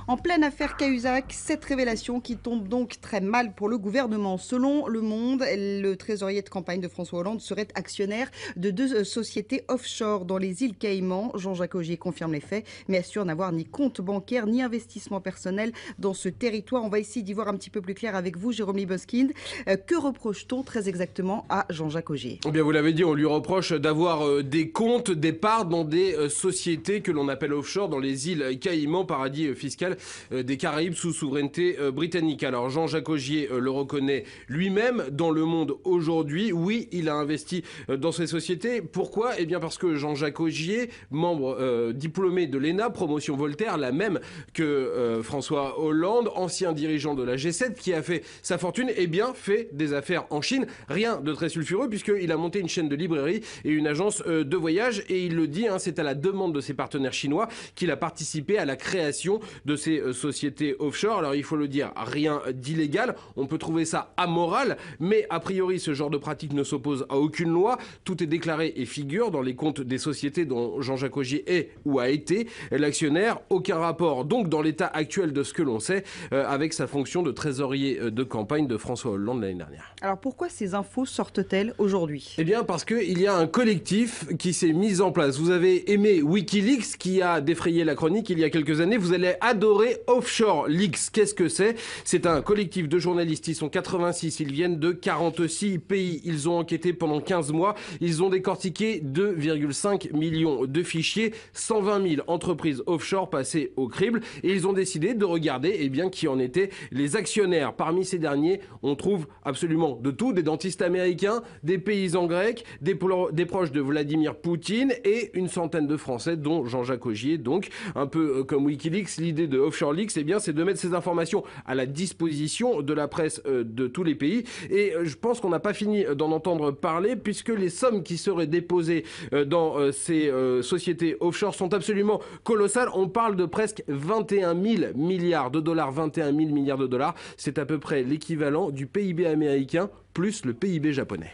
En pleine affaire Cahuzac, cette révélation qui tombe donc très mal pour le gouvernement. Selon Le Monde, le trésorier de campagne de François Hollande serait actionnaire de deux sociétés offshore dans les îles Caïmans. Jean-Jacques Augier confirme les faits, mais assure n'avoir ni compte bancaire ni investissement personnel dans ce territoire. On va essayer d'y voir un petit peu plus clair avec vous, Jérôme Libeskind. Que reproche-t-on très exactement à Jean-Jacques Augier? Eh bien, vous l'avez dit, on lui reproche d'avoir des comptes, des parts dans des sociétés que l'on appelle offshore dans les îles Caïmans, paradis fiscal des Caraïbes sous souveraineté britannique. Alors Jean-Jacques Augier le reconnaît lui-même dans Le Monde aujourd'hui. Oui, il a investi dans ces sociétés. Pourquoi? Eh bien parce que Jean-Jacques Augier, membre diplômé de l'ENA, promotion Voltaire, la même que François Hollande, ancien dirigeant de la G7, qui a fait sa fortune, eh bien fait des affaires en Chine. Rien de très sulfureux puisqu'il a monté une chaîne de librairie et une agence de voyage. Et il le dit, c'est à la demande de ses partenaires chinois qu'il a participé à la création de ces sociétés offshore. Alors il faut le dire, rien d'illégal. On peut trouver ça amoral, mais a priori ce genre de pratique ne s'oppose à aucune loi. Tout est déclaré et figure dans les comptes des sociétés dont Jean-Jacques Augier est ou a été l'actionnaire. Aucun rapport donc dans l'état actuel de ce que l'on sait avec sa fonction de trésorier de campagne de François Hollande l'année dernière. Alors pourquoi ces infos sortent-elles aujourd'hui? Eh bien parce qu'il y a un collectif qui s'est mis en place. Vous avez aimé Wikileaks qui a défrayé la chronique il y a quelques années. Vous allez adorer Offshore Leaks. Qu'est-ce que c'est? C'est un collectif de journalistes. Ils sont 86. Ils viennent de 46 pays. Ils ont enquêté pendant 15 mois. Ils ont décortiqué 2,5 millions de fichiers, 120 000 entreprises offshore passées au crible. Et ils ont décidé de regarder qui en étaient les actionnaires. Parmi ces derniers, on trouve absolument de tout. Des dentistes américains, des paysans grecs, des proches de Vladimir Poutine et une centaine de Français, dont Jean-Jacques Augier. Donc, un peu comme Wikileaks, l'idée de Offshore Leaks, c'est de mettre ces informations à la disposition de la presse de tous les pays. Et je pense qu'on n'a pas fini d'en entendre parler, puisque les sommes qui seraient déposées dans ces sociétés offshore sont absolument colossales. On parle de presque 21 000 milliards de dollars. 21 000 milliards de dollars, c'est à peu près l'équivalent du PIB américain plus le PIB japonais.